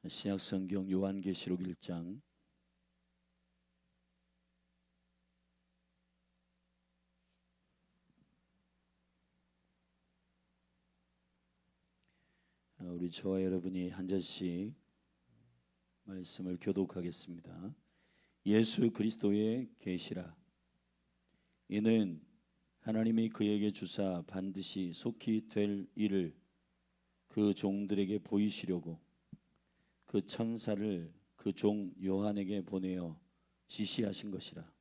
신약성경 요한계시록 1장 우리 저와 여러분이 한 절씩 말씀을 교독하겠습니다. 예수 그리스도의 계시라. 이는 하나님이 그에게 주사 반드시 속히 될 일을 그 종들에게 보이시려고 그 천사를 그 종 요한에게 보내어 지시하신 것이라.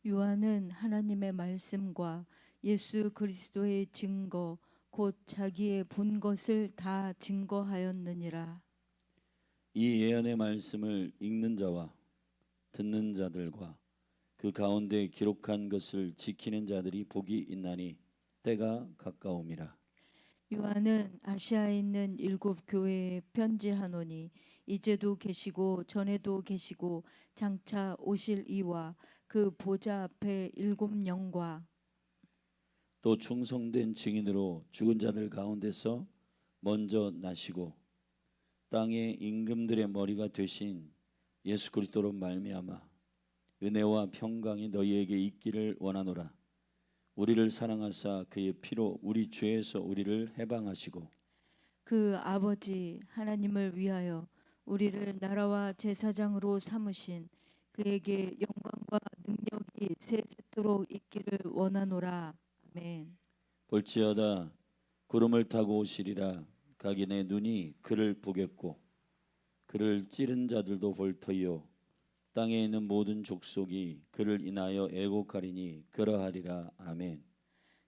요한은 하나님의 말씀과 예수 그리스도의 증거 곧 자기의 본 것을 다 증거하였느니라. 이 예언의 말씀을 읽는 자와 듣는 자들과 그 가운데 기록한 것을 지키는 자들이 복이 있나니 때가 가까움이라. 요한은 아시아에 있는 7교회에 편지하노니 이제도 계시고 전에도 계시고 장차 오실 이와 그 보좌 앞에 7영과 또 충성된 증인으로 죽은 자들 가운데서 먼저 나시고 땅의 임금들의 머리가 되신 예수 그리스도로 말미암아 은혜와 평강이 너희에게 있기를 원하노라. 우리를 사랑하사 그의 피로 우리 죄에서 우리를 해방하시고 그 아버지 하나님을 위하여 우리를 나라와 제사장으로 삼으신 그에게 영광과 능력이 세세토록 있기를 원하노라. 아멘. 볼지어다 구름을 타고 오시리라. 각인의 눈이 그를 보겠고 그를 찌른 자들도 볼 터이요 땅에 있는 모든 족속이 그를 인하여 애곡하리니 그러하리라. 아멘.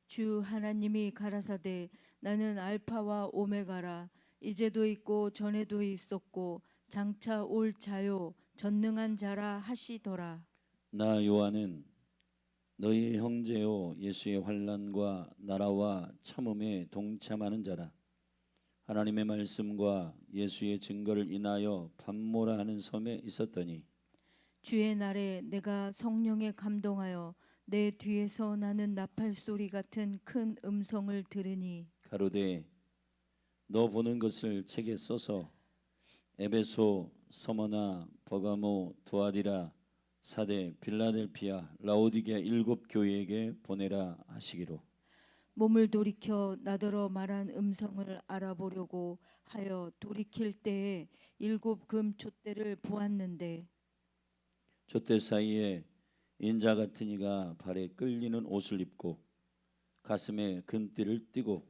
주 하나님이 가라사대 나는 알파와 오메가라. 이제도 있고 전에도 있었고 장차 올 자요 전능한 자라 하시더라. 나 요한은 너희 형제요 예수의 환난과 나라와 참음에 동참하는 자라. 하나님의 말씀과 예수의 증거를 인하여 밤모라 하는 섬에 있었더니 주의 날에 내가 성령에 감동하여 내 뒤에서 나는 나팔 소리 같은 큰 음성을 들으니 가로되 너 보는 것을 책에 써서 에베소, 서머나, 버가모, 두아디라, 사대, 빌라델피아, 라오디게아 7교회에게 보내라 하시기로. 몸을 돌이켜 나더러 말한 음성을 알아보려고 하여 돌이킬 때에 7금 촛대를 보았는데 촛대 사이에 인자 같은 이가 발에 끌리는 옷을 입고 가슴에 금띠를 띠고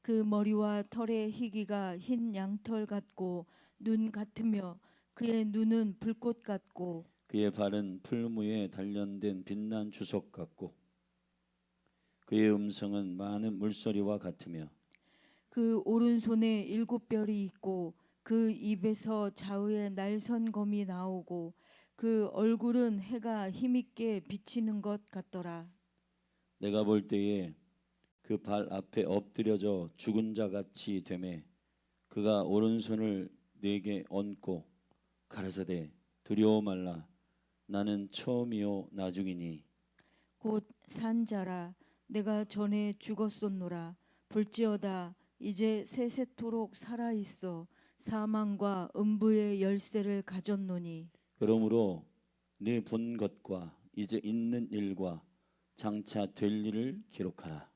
그 머리와 털의 희기가 흰 양털 같고 눈 같으며 그의 눈은 불꽃 같고 그의 발은 풀무에 단련된 빛난 주석 같고 그의 음성은 많은 물소리와 같으며 그 오른손에 7별이 있고 그 입에서 좌우에 날선 검이 나오고 그 얼굴은 해가 힘있게 비치는 것 같더라. 내가 볼 때에 그 발 앞에 엎드려져 죽은 자 같이 되매 그가 오른손을 내게 얹고 가라사대 두려워 말라. 나는 처음이요 나중이니 곧 산자라. 내가 전에 죽었었노라. 볼지어다 이제 세세토록 살아 있어 사망과 음부의 열쇠를 가졌노니 그러므로 네 본 것과 이제 있는 일과 장차 될 일을 기록하라.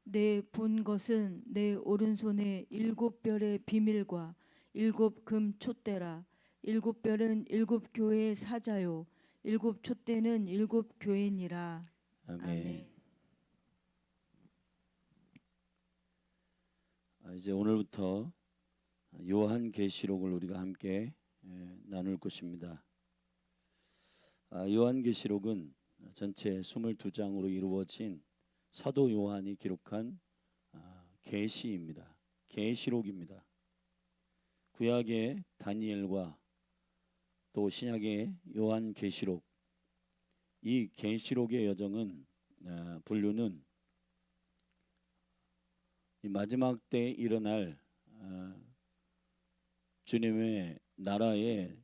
내 본 것은 내 오른손에 7별의 비밀과 7금 촛대라. 7별은 7교회의 사자요 7촛대는 7교회니라. 아멘. 이제 오늘부터 요한계시록을 우리가 함께 나눌 것입니다. 요한계시록은 전체 22장으로 이루어진 사도 요한이 기록한 계시입니다. 계시록입니다. 구약의 다니엘과 또 신약의 요한계시록, 이 계시록의 여정은 분류는 이 마지막 때 일어날 주님의 나라의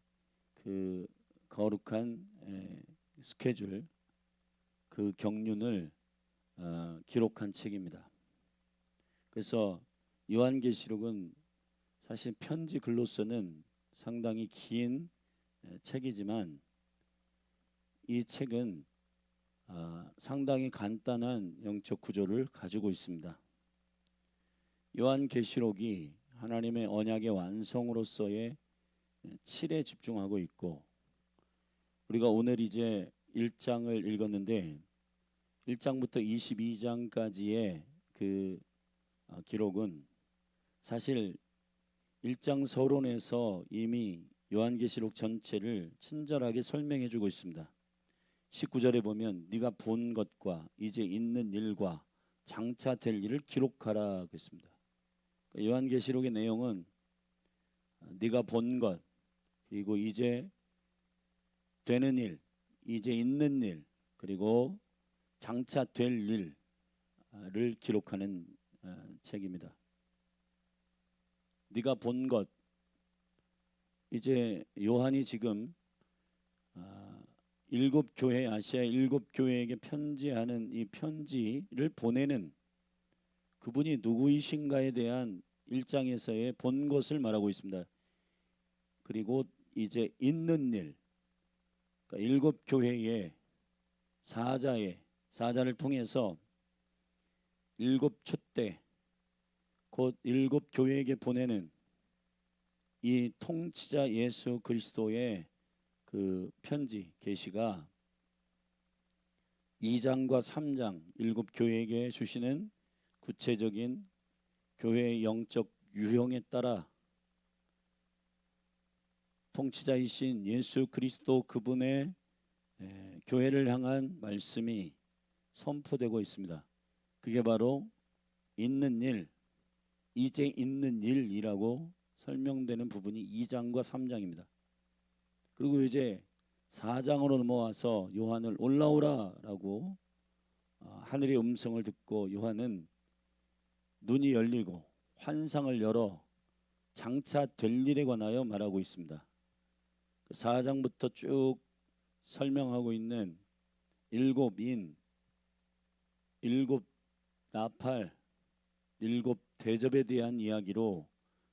그 거룩한 스케줄, 그 경륜을 기록한 책입니다. 그래서 요한계시록은 사실 편지 글로서는 상당히 긴 책이지만 이 책은 상당히 간단한 영적 구조를 가지고 있습니다. 요한계시록이 하나님의 언약의 완성으로서의 7에 집중하고 있고, 우리가 오늘 이제 1장을 읽었는데 1장부터 22장까지의 그 기록은 사실 1장 서론에서 이미 요한계시록 전체를 친절하게 설명해 주고 있습니다. 19절에 보면 네가 본 것과 이제 있는 일과 장차 될 일을 기록하라 그랬습니다. 요한계시록의 내용은 네가 본 것, 그리고 이제 되는 일, 이제 있는 일, 그리고 장차 될 일을 기록하는 책입니다. 네가 본 것, 이제 요한이 지금 일곱 교회, 아시아 일곱 교회에게 편지하는 이 편지를 보내는 그분이 누구이신가에 대한 1장에서의 본 것을 말하고 있습니다. 그리고 이제 있는 일, 그러니까 일곱 교회의 사자를 통해서 일곱 촛대, 곧 일곱 교회에게 보내는 이 통치자 예수 그리스도의 그 편지 계시가 2장과 3장 일곱 교회에게 주시는 구체적인 교회의 영적 유형에 따라 통치자이신 예수 그리스도 그분의 교회를 향한 말씀이 선포되고 있습니다. 그게 바로 있는 일, 이제 있는 일이라고 설명되는 부분이 2장과 3장입니다. 그리고 이제 4장으로 넘어와서 요한을 올라오라라고 하늘의 음성을 듣고 요한은 눈이 열리고 환상을 열어 장차 될 일에 관하여 말하고 있습니다. 4장부터 쭉 설명하고 있는 일곱 인, 일곱 나팔, 일곱 대접에 대한 이야기로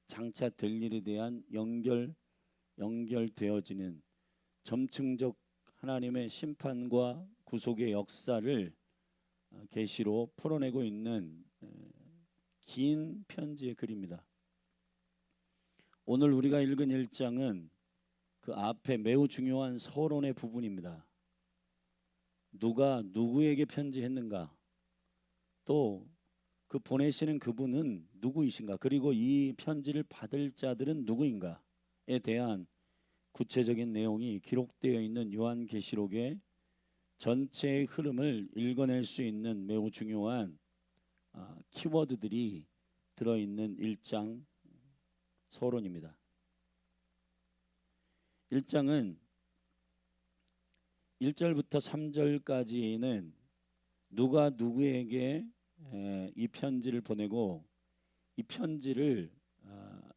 장차 될 일에 대한 연결되어지는 점층적 하나님의 심판과 구속의 역사를 계시로 풀어내고 있는 긴 편지의 글입니다. 오늘 우리가 읽은 1장은 그 앞에 매우 중요한 서론의 부분입니다. 누가 누구에게 편지했는가, 또 그 보내시는 그분은 누구이신가, 그리고 이 편지를 받을 자들은 누구인가에 대한 구체적인 내용이 기록되어 있는 요한계시록의 전체의 흐름을 읽어낼 수 있는 매우 중요한 키워드들이 들어있는 1장 서론입니다. 1장은 1절부터 3절까지는 누가 누구에게 이 편지를 보내고 이 편지를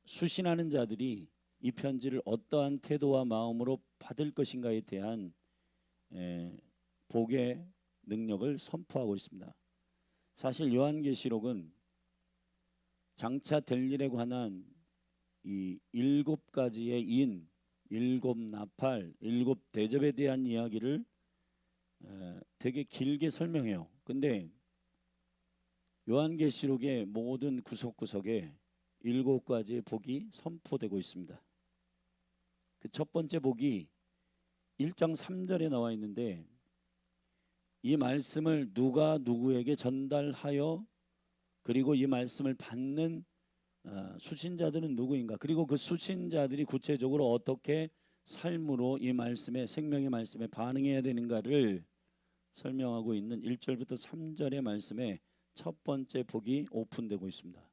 수신하는 자들이 이 편지를 어떠한 태도와 마음으로 받을 것인가에 대한 복의 능력을 선포하고 있습니다. 사실 요한계시록은 장차 될 일에 관한 이 7가지의 인, 7 나팔, 7 대접에 대한 이야기를 되게 길게 설명해요. 근데 요한계시록의 모든 구석구석에 7가지의 복이 선포되고 있습니다. 그 첫 번째 복이 1장 3절에 나와 있는데, 이 말씀을 누가 누구에게 전달하여 그리고 이 말씀을 받는 수신자들은 누구인가, 그리고 그 수신자들이 구체적으로 어떻게 삶으로 이 말씀에, 생명의 말씀에 반응해야 되는가를 설명하고 있는 1절부터 3절의 말씀에 첫 번째 복이 오픈되고 있습니다.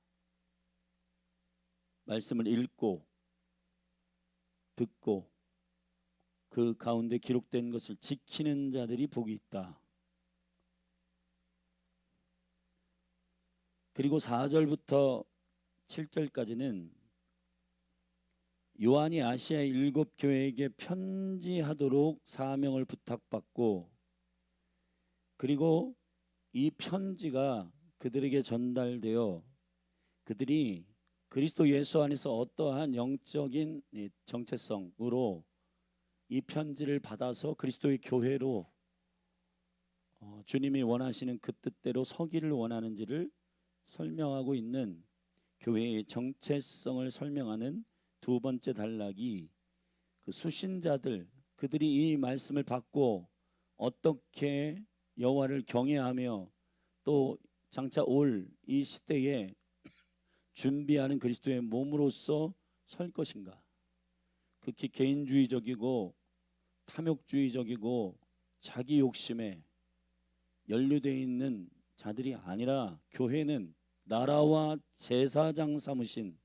말씀을 읽고 듣고 그 가운데 기록된 것을 지키는 자들이 복이 있다. 그리고 4절부터 7절까지는 요한이 아시아 7교회에게 편지하도록 사명을 부탁받고, 그리고 이 편지가 그들에게 전달되어 그들이 그리스도 예수 안에서 어떠한 영적인 이 정체성으로 이 편지를 받아서 그리스도의 교회로 주님이 원하시는 그 뜻대로 서기를 원하는지를 설명하고 있는 교회의 정체성을 설명하는 두 번째 단락이 그 수신자들, 그들이 이 말씀을 받고 어떻게 여호와를 경외하며 또 장차 올 이 시대에 준비하는 그리스도의 몸으로서 설 것인가. 극히 개인주의적이고 탐욕주의적이고 자기 욕심에 연루되어 있는 자들이 아니라, 교회는 나라와 제사장 삼으신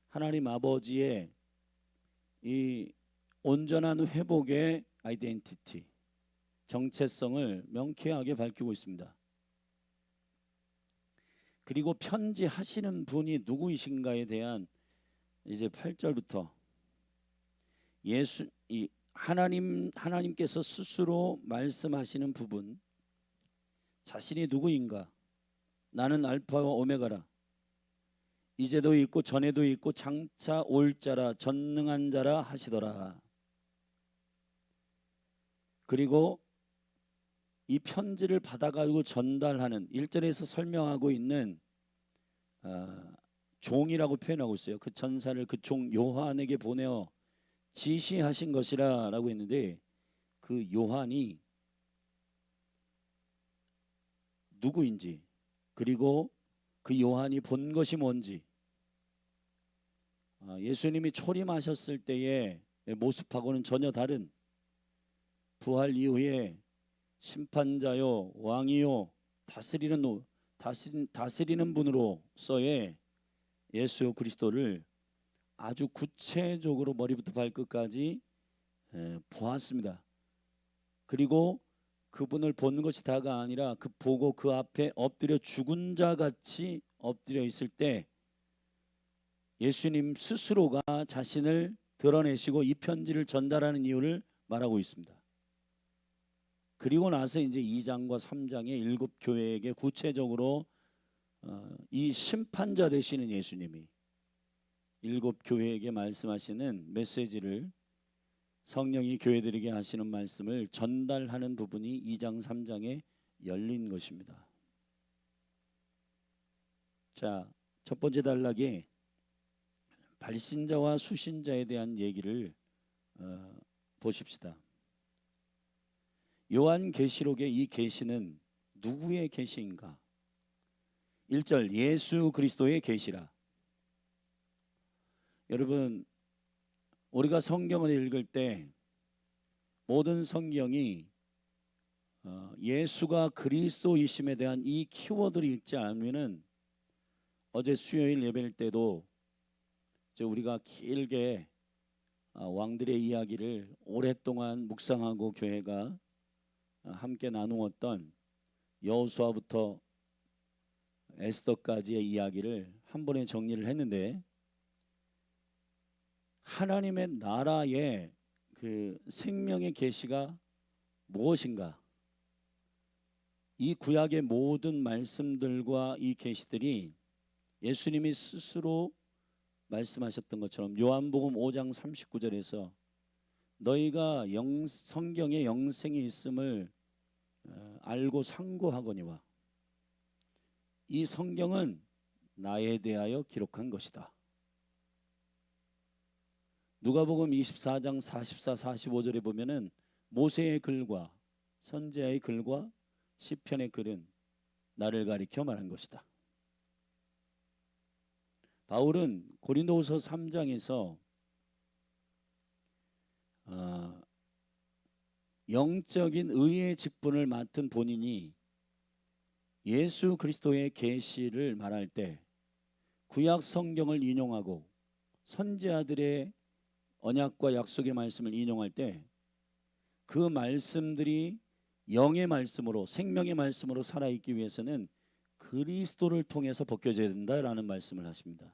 하나님 아버지의 이 온전한 회복의 아이덴티티, 정체성을 명쾌하게 밝히고 있습니다. 그리고 편지하시는 분이 누구이신가에 대한 이제 8절부터 하나님께서 스스로 말씀하시는 부분, 자신이 누구인가, 나는 알파와 오메가라, 이제도 있고 전에도 있고 장차 올 자라, 전능한 자라 하시더라. 그리고 이 편지를 받아가지고 전달하는 1절에서 설명하고 있는 종이라고 표현하고 있어요. 그 전사를 그 종 요한에게 보내어 지시하신 것이라 라고 했는데, 그 요한이 누구인지, 그리고 그 요한이 본 것이 뭔지, 예수님이 초림하셨을 때의 모습하고는 전혀 다른 부활 이후에 심판자요 왕이요 다스리는 분으로서의 예수 그리스도를 아주 구체적으로 머리부터 발끝까지 보았습니다. 그리고 그분을 본 것이 다가 아니라 그 보고 그 앞에 엎드려 죽은 자 같이 엎드려 있을 때 예수님 스스로가 자신을 드러내시고 이 편지를 전달하는 이유를 말하고 있습니다. 그리고 나서 이제 2장과 3장의 7교회에게 구체적으로 이 심판자 되시는 예수님이 7교회에게 말씀하시는 메시지를, 성령이 교회들에게 하시는 말씀을 전달하는 부분이 2장 3장에 열린 것입니다. 자, 첫 번째 단락에 발신자와 수신자에 대한 얘기를 보십시다. 요한계시록의 이 계시는 누구의 계시인가? 1절 예수 그리스도의 계시라. 여러분, 우리가 성경을 읽을 때 모든 성경이 예수가 그리스도이심에 대한 이 키워드를 읽지 않으면은, 어제 수요일 예배일 때도 이제 우리가 길게 왕들의 이야기를 오랫동안 묵상하고 교회가 함께 나누었던 여호수아부터 에스더까지의 이야기를 한 번에 정리를 했는데, 하나님의 나라의 그 생명의 계시가 무엇인가? 이 구약의 모든 말씀들과 이 계시들이 예수님이 스스로 말씀하셨던 것처럼 요한복음 5장 39절에서 너희가 성경에 영생이 있음을 알고 상고하거니와, 이 성경은 나에 대하여 기록한 것이다. 누가복음 24장 44, 45절에 보면은 모세의 글과 선지자의 글과 시편의 글은 나를 가리켜 말한 것이다. 바울은 고린도후서 3장에서 영적인 의의 직분을 맡은 본인이 예수 그리스도의 계시를 말할 때 구약 성경을 인용하고 선지자들의 언약과 약속의 말씀을 인용할 때 그 말씀들이 영의 말씀으로, 생명의 말씀으로 살아있기 위해서는 그리스도를 통해서 벗겨져야 된다라는 말씀을 하십니다.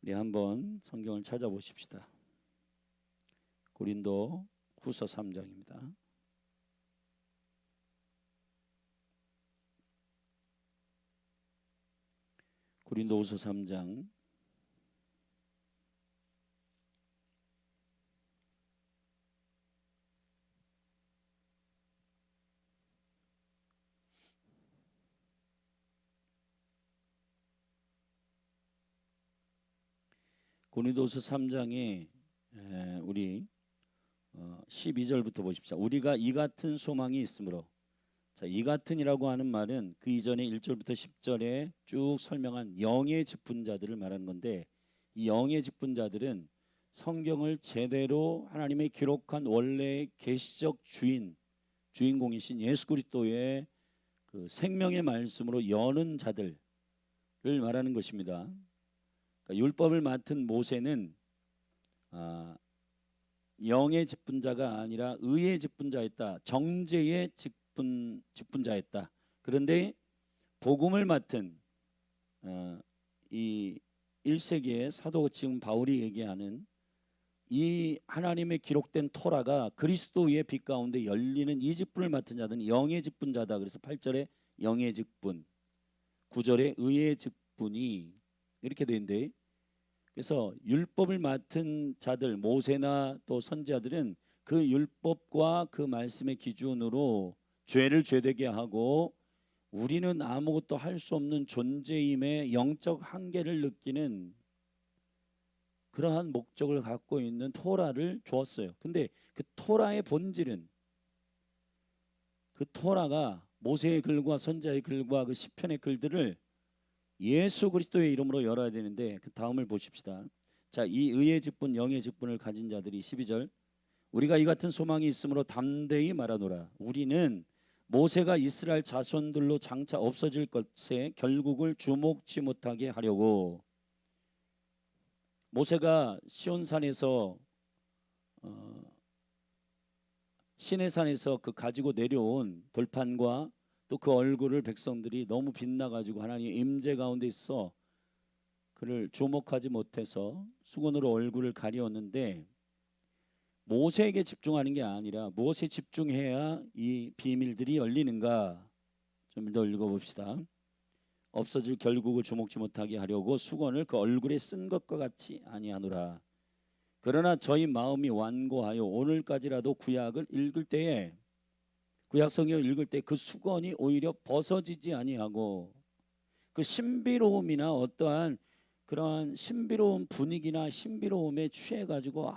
우리 한번 성경을 찾아보십시다. 고린도 후서 3장입니다. 고린도후서 3장 고린도후서 3장에 우리 12절부터 보십시오. 우리가 이 같은 소망이 있으므로, 자, 이 같은이라고 하는 말은 그 이전에 1절부터 10절에 쭉 설명한 영의 직분자들을 말하는 건데, 이 영의 직분자들은 성경을 제대로 하나님의 기록한 원래의 계시적 주인공이신 예수 그리스도의 그 생명의 말씀으로 여는 자들을 말하는 것입니다. 그러니까 율법을 맡은 모세는 영의 직분자가 아니라 의의 직분자였다. 정죄의 직분자였다. 그런데 복음을 맡은 이 1세기의 사도 지금 바울이 얘기하는 이 하나님의 기록된 토라가 그리스도의 빛 가운데 열리는 이 직분을 맡은 자들은 영의 직분자다. 그래서 8절에 영의 직분, 9절에 의의 직분이 이렇게 되는데, 그래서 율법을 맡은 자들 모세나 또 선지자들은 그 율법과 그 말씀의 기준으로 죄를 죄되게 하고 우리는 아무것도 할 수 없는 존재임의 영적 한계를 느끼는 그러한 목적을 갖고 있는 토라를 주었어요. 근데 그 토라의 본질은, 그 토라가 모세의 글과 선지자의 글과 그 시편의 글들을 예수 그리스도의 이름으로 열어야 되는데, 그 다음을 보십시다. 자, 이 의의 직분 영의 직분을 가진 자들이 12절, 우리가 이 같은 소망이 있으므로 담대히 말하노라. 우리는 모세가 이스라엘 자손들로 장차 없어질 것에 결국을 주목치 못하게 하려고, 모세가 시온산에서 시내산에서 그 가지고 내려온 돌판과 또 그 얼굴을 백성들이 너무 빛나가지고 하나님의 임재 가운데 있어 그를 주목하지 못해서 수건으로 얼굴을 가리웠는데, 모세에게 집중하는 게 아니라 무엇에 집중해야 이 비밀들이 열리는가, 좀 더 읽어봅시다. 없어질 결국을 주목지 못하게 하려고 수건을 그 얼굴에 쓴 것과 같이 아니하노라. 그러나 저희 마음이 완고하여 오늘까지라도 구약을 읽을 때에, 구약 성경을 읽을 때 그 수건이 오히려 벗어지지 아니하고, 그 신비로움이나 어떠한 그러한 신비로운 분위기나 신비로움에 취해 가지고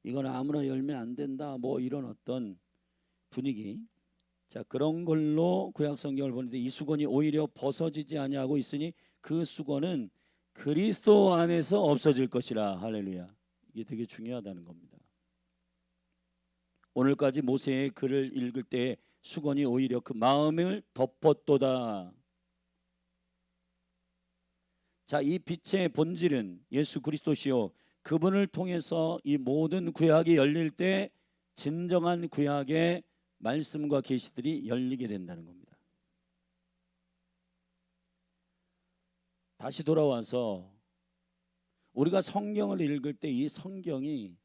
이건 아무나 열면 안 된다 뭐 이런 어떤 분위기, 자, 그런 걸로 구약 성경을 보는데 이 수건이 오히려 벗어지지 아니하고 있으니 그 수건은 그리스도 안에서 없어질 것이라. 할렐루야. 이게 되게 중요하다는 겁니다. 오늘까지 모세의 글을 읽을 때 수건이 오히려 그 마음을 덮었도다. 자, 이 빛의 본질은 예수 그리스도시요, 그분을 통해서 이 모든 구약이 열릴 때 진정한 구약의 말씀과 계시들이 열리게 된다는 겁니다. 다시 돌아와서 우리가 성경을 읽을 때 이 성경이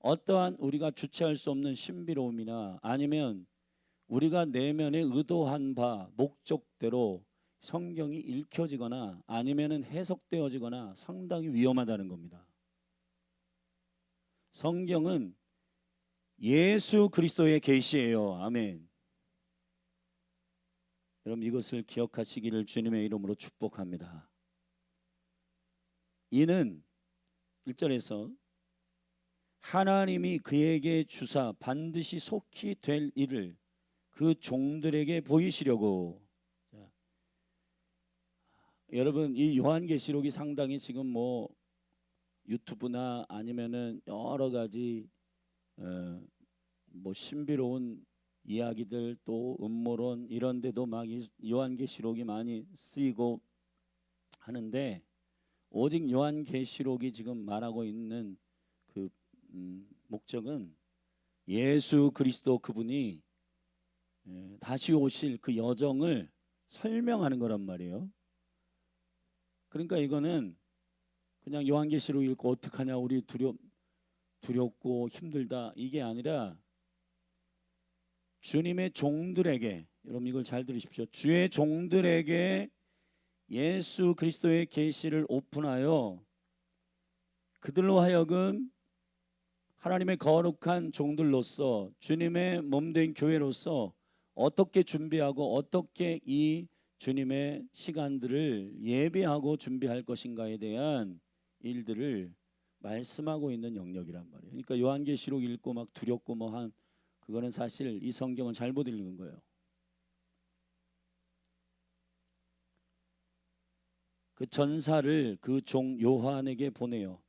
어떠한 우리가 주체할 수 없는 신비로움이나 아니면 우리가 내면에 의도한 바 목적대로 성경이 읽혀지거나 아니면은 해석되어지거나 상당히 위험하다는 겁니다. 성경은 예수 그리스도의 계시예요. 아멘. 여러분, 이것을 기억하시기를 주님의 이름으로 축복합니다. 이는 1절에서 하나님이 그에게 주사 반드시 속히 될 일을 그 종들에게 보이시려고. 자, 여러분, 이 요한계시록이 상당히 지금 뭐 유튜브나 아니면은 여러 가지 뭐 신비로운 이야기들 또 음모론 이런 데도 막 요한계시록이 많이 쓰이고 하는데, 오직 요한계시록이 지금 말하고 있는 그 목적은 예수 그리스도 그분이 다시 오실 그 여정을 설명하는 거란 말이에요. 그러니까 이거는 그냥 요한계시록 읽고 어떡하냐 우리 두렵고 힘들다 이게 아니라, 주님의 종들에게, 여러분 이걸 잘 들으십시오. 주의 종들에게 예수 그리스도의 계시를 오픈하여 그들로 하여금 하나님의 거룩한 종들로서 주님의 몸된 교회로서 어떻게 준비하고 어떻게 이 주님의 시간들을 예배하고 준비할 것인가에 대한 일들을 말씀하고 있는 영역이란 말이에요. 그러니까 요한계시록 읽고 막 두렵고 뭐 한 그거는 사실 이 성경은 잘못 읽은 거예요. 그 전사를 그 종 요한에게 보내요.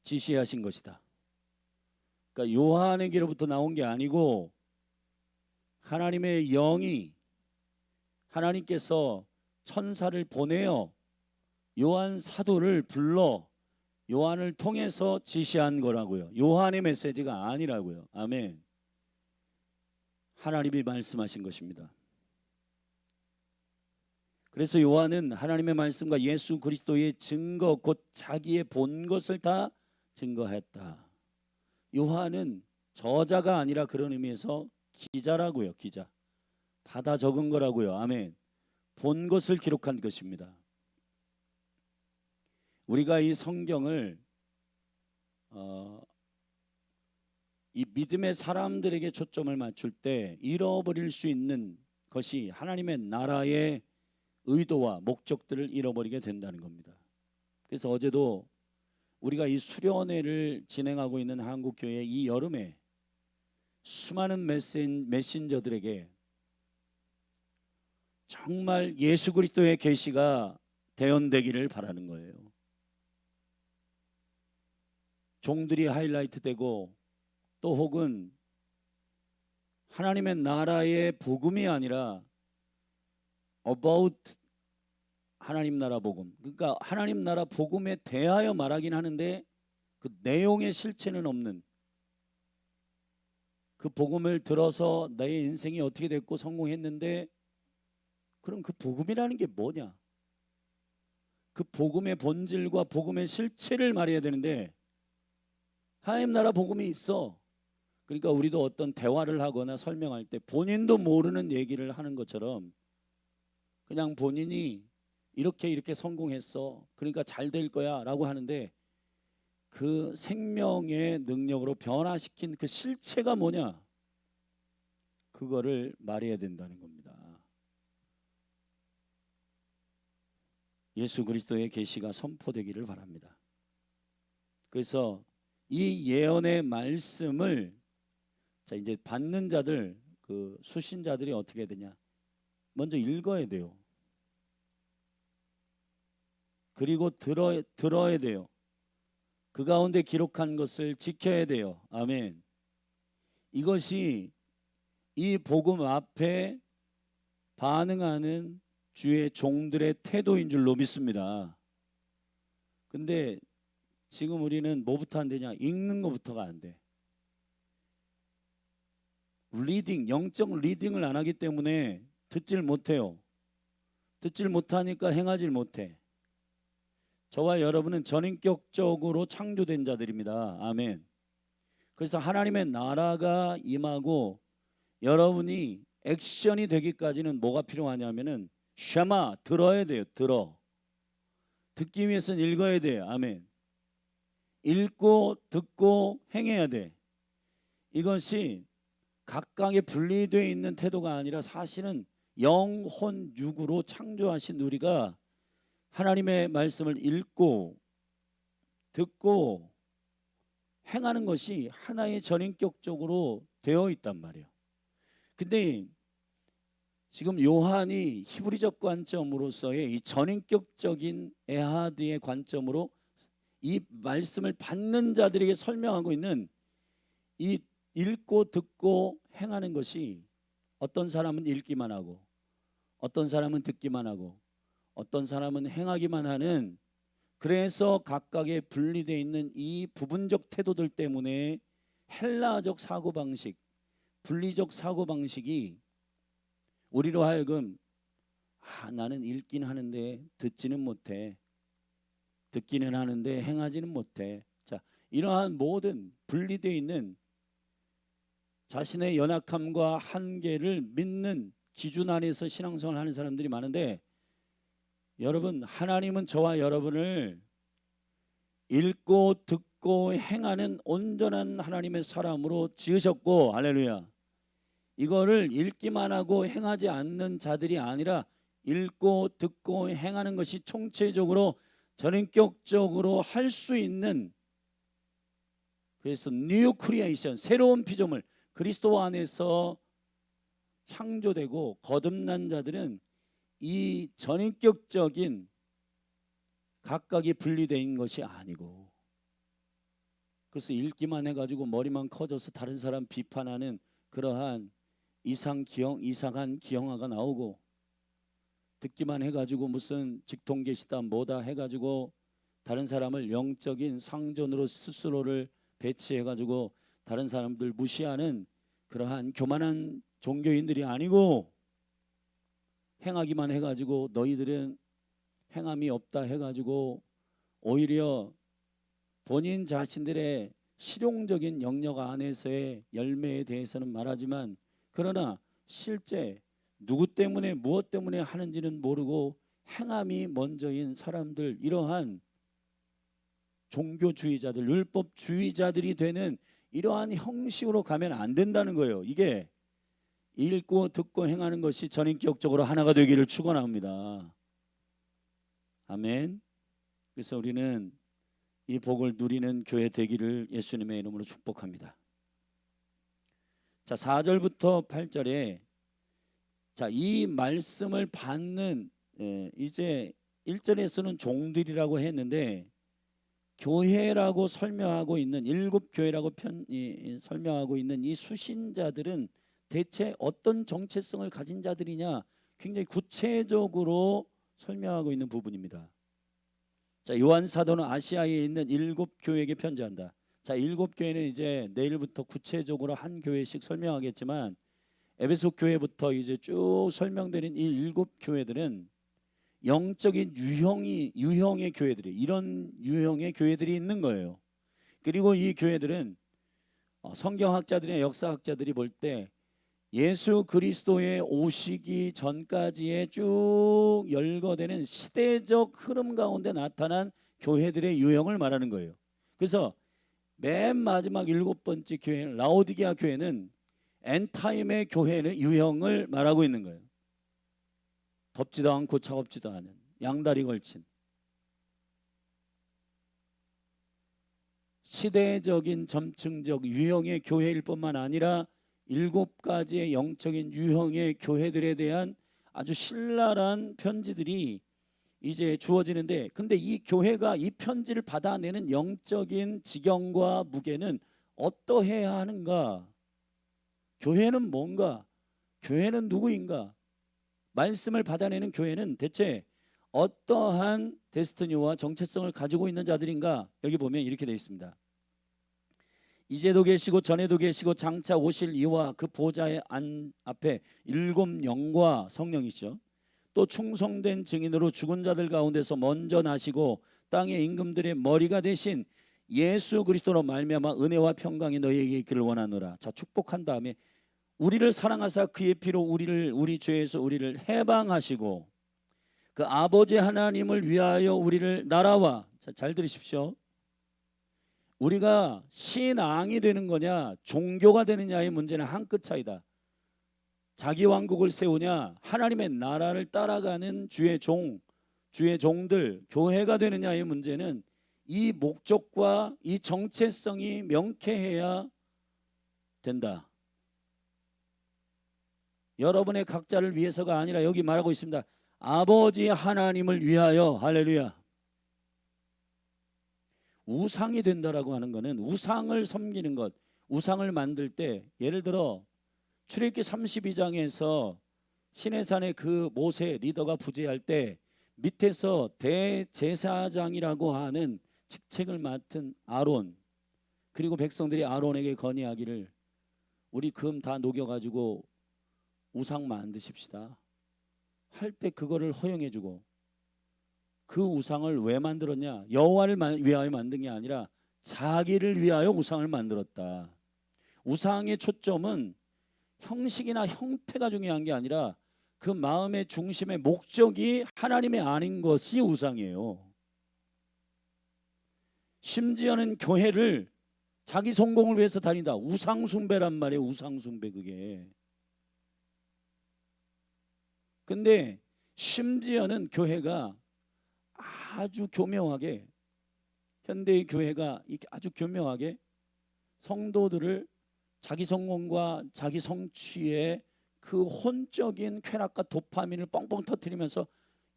지시하신 것이다. 그러니까 요한에게로부터 나온 게 아니고 하나님의 영이 하나님께서 천사를 보내어 요한 사도를 불러 요한을 통해서 지시한 거라고요. 요한의 메시지가 아니라고요. 아멘. 하나님이 말씀하신 것입니다. 그래서 요한은 하나님의 말씀과 예수 그리스도의 증거 곧 자기의 본 것을 다 증거했다. 요한은 저자가 아니라 그런 의미에서 기자라고요. 기자. 받아 적은 거라고요. 아멘. 본 것을 기록한 것입니다. 우리가 이 성경을 이 믿음의 사람들에게 초점을 맞출 때 잃어버릴 수 있는 것이 하나님의 나라의 의도와 목적들을 잃어버리게 된다는 겁니다. 그래서 어제도 우리가 이 수련회를 진행하고 있는 한국교회 이 여름에 수많은 메신저들에게 정말 예수 그리스도의 계시가 대언되기를 바라는 거예요. 종들이 하이라이트 되고 또 혹은 하나님의 나라의 복음이 아니라 about 하나님 나라 복음, 그러니까 하나님 나라 복음에 대하여 말하긴 하는데 그 내용의 실체는 없는, 그 복음을 들어서 나의 인생이 어떻게 됐고 성공했는데 그럼 그 복음이라는 게 뭐냐? 그 복음의 본질과 복음의 실체를 말해야 되는데 하나님 나라 복음이 있어. 그러니까 우리도 어떤 대화를 하거나 설명할 때 본인도 모르는 얘기를 하는 것처럼 그냥 본인이 이렇게 성공했어. 그러니까 잘 될 거야 라고 하는데 그 생명의 능력으로 변화시킨 그 실체가 뭐냐? 그거를 말해야 된다는 겁니다. 예수 그리스도의 계시가 선포되기를 바랍니다. 그래서 이 예언의 말씀을 자 이제 받는 자들, 그 수신자들이 어떻게 해야 되냐? 먼저 읽어야 돼요. 그리고 들어야 돼요. 그 가운데 기록한 것을 지켜야 돼요. 아멘. 이것이 이 복음 앞에 반응하는 주의 종들의 태도인 줄로 믿습니다. 근데 지금 우리는 뭐부터 안 되냐? 읽는 것부터가 안 돼. 리딩, 영적 리딩을 안 하기 때문에 듣질 못해요. 듣질 못하니까 행하질 못해. 저와 여러분은 전인격적으로 창조된 자들입니다. 아멘. 그래서 하나님의 나라가 임하고 여러분이 액션이 되기까지는 뭐가 필요하냐면은 쉐마, 들어야 돼요. 듣기 위해서는 읽어야 돼요. 아멘. 읽고 듣고 행해야 돼. 이것이 각각의 분리되어 있는 태도가 아니라 사실은 영혼 육으로 창조하신 우리가 하나님의 말씀을 읽고 듣고 행하는 것이 하나의 전인격적으로 되어 있단 말이에요. 근데 지금 요한이 히브리적 관점으로서의 이 전인격적인 에하드의 관점으로 이 말씀을 받는 자들에게 설명하고 있는 이 읽고 듣고 행하는 것이 어떤 사람은 읽기만 하고 어떤 사람은 듣기만 하고 어떤 사람은 행하기만 하는, 그래서 각각의 분리되어 있는 이 부분적 태도들 때문에 헬라적 사고방식, 분리적 사고방식이 우리로 하여금 나는 읽긴 하는데 듣지는 못해, 듣기는 하는데 행하지는 못해. 자, 이러한 모든 분리되어 있는 자신의 연약함과 한계를 믿는 기준 안에서 신앙생활을 하는 사람들이 많은데 여러분, 하나님은 저와 여러분을 읽고 듣고 행하는 온전한 하나님의 사람으로 지으셨고, 할렐루야. 이거를 읽기만 하고 행하지 않는 자들이 아니라 읽고 듣고 행하는 것이 총체적으로 전인격적으로 할 수 있는, 그래서 뉴 크리에이션, 새로운 피조물, 그리스도 안에서 창조되고 거듭난 자들은 이 전인격적인 각각이 분리된 것이 아니고, 그래서 읽기만 해가지고 머리만 커져서 다른 사람 비판하는 그러한 이상한 기형아가 나오고, 듣기만 해가지고 무슨 직통계시다 뭐다 해가지고 다른 사람을 영적인 상전으로 스스로를 배치해가지고 다른 사람들 무시하는 그러한 교만한 종교인들이 아니고, 행하기만 해가지고 너희들은 행함이 없다 해가지고 오히려 본인 자신들의 실용적인 영역 안에서의 열매에 대해서는 말하지만, 그러나 실제 누구 때문에 무엇 때문에 하는지는 모르고 행함이 먼저인 사람들, 이러한 종교주의자들, 율법주의자들이 되는 이러한 형식으로 가면 안 된다는 거예요. 이게 읽고 듣고 행하는 것이 전인격적으로 하나가 되기를 축원합니다. 아멘. 그래서 우리는 이 복을 누리는 교회 되기를 예수님의 이름으로 축복합니다. 자, 4절부터 8절에 자, 이 말씀을 받는 이제 1절에서는 종들이라고 했는데, 교회라고 설명하고 있는 일곱 교회라고 설명하고 있는 이 수신자들은 대체 어떤 정체성을 가진 자들이냐, 굉장히 구체적으로 설명하고 있는 부분입니다. 자, 요한 사도는 아시아에 있는 일곱 교회에게 편지한다. 자, 일곱 교회는 이제 내일부터 구체적으로 한 교회씩 설명하겠지만, 에베소 교회부터 이제 쭉 설명되는 이 일곱 교회들은 영적인 유형의 교회들이, 이런 유형의 교회들이 있는 거예요. 그리고 이 교회들은 성경학자들이나 역사학자들이 볼 때 예수 그리스도의 오시기 전까지의 쭉 열거되는 시대적 흐름 가운데 나타난 교회들의 유형을 말하는 거예요. 그래서 맨 마지막 일곱 번째 교회 라오디게아 교회는 엔타임의 교회의 유형을 말하고 있는 거예요. 덥지도 않고 차갑지도 않은, 양다리 걸친 시대적인 점층적 유형의 교회일 뿐만 아니라 일곱 가지의 영적인 유형의 교회들에 대한 아주 신랄한 편지들이 이제 주어지는데, 근데 이 교회가 이 편지를 받아내는 영적인 지경과 무게는 어떠해야 하는가? 교회는 뭔가? 교회는 누구인가? 말씀을 받아내는 교회는 대체 어떠한 데스티니와 정체성을 가지고 있는 자들인가? 여기 보면 이렇게 되어 있습니다. 이제도 계시고 전에도 계시고 장차 오실 이와 그 보좌의 앞에 일곱 영과 성령이죠. 또 충성된 증인으로 죽은 자들 가운데서 먼저 나시고 땅의 임금들의 머리가 되신 예수 그리스도로 말미암아 은혜와 평강이 너희에게 있기를 원하노라. 자, 축복한 다음에 우리를 사랑하사 그의 피로 우리 죄에서 우리를 해방하시고 그 아버지 하나님을 위하여 우리를 나라와, 자, 잘 들으십시오. 우리가 신앙이 되는 거냐 종교가 되느냐의 문제는 한 끗 차이다. 자기 왕국을 세우냐 하나님의 나라를 따라가는 주의 종들 교회가 되느냐의 문제는 이 목적과 이 정체성이 명쾌해야 된다. 여러분의 각자를 위해서가 아니라 여기 말하고 있습니다. 아버지 하나님을 위하여. 할렐루야. 우상이 된다라고 하는 것은 우상을 섬기는 것, 우상을 만들 때 예를 들어 출애굽기 32장에서 시내산의 그 모세 리더가 부재할 때 밑에서 대제사장이라고 하는 직책을 맡은 아론, 그리고 백성들이 아론에게 건의하기를 우리 금 다 녹여가지고 우상 만드십시다 할 때 그거를 허용해주고, 그 우상을 왜 만들었냐? 여호와를 위하여 만든 게 아니라 자기를 위하여 우상을 만들었다. 우상의 초점은 형식이나 형태가 중요한 게 아니라 그 마음의 중심의 목적이 하나님이 아닌 것이 우상이에요. 심지어는 교회를 자기 성공을 위해서 다닌다. 우상숭배란 말이에요. 우상숭배 그게. 근데 심지어는 교회가 아주 교묘하게, 현대의 교회가 이렇게 아주 교묘하게 성도들을 자기 성공과 자기 성취의 그 혼적인 쾌락과 도파민을 뻥뻥 터뜨리면서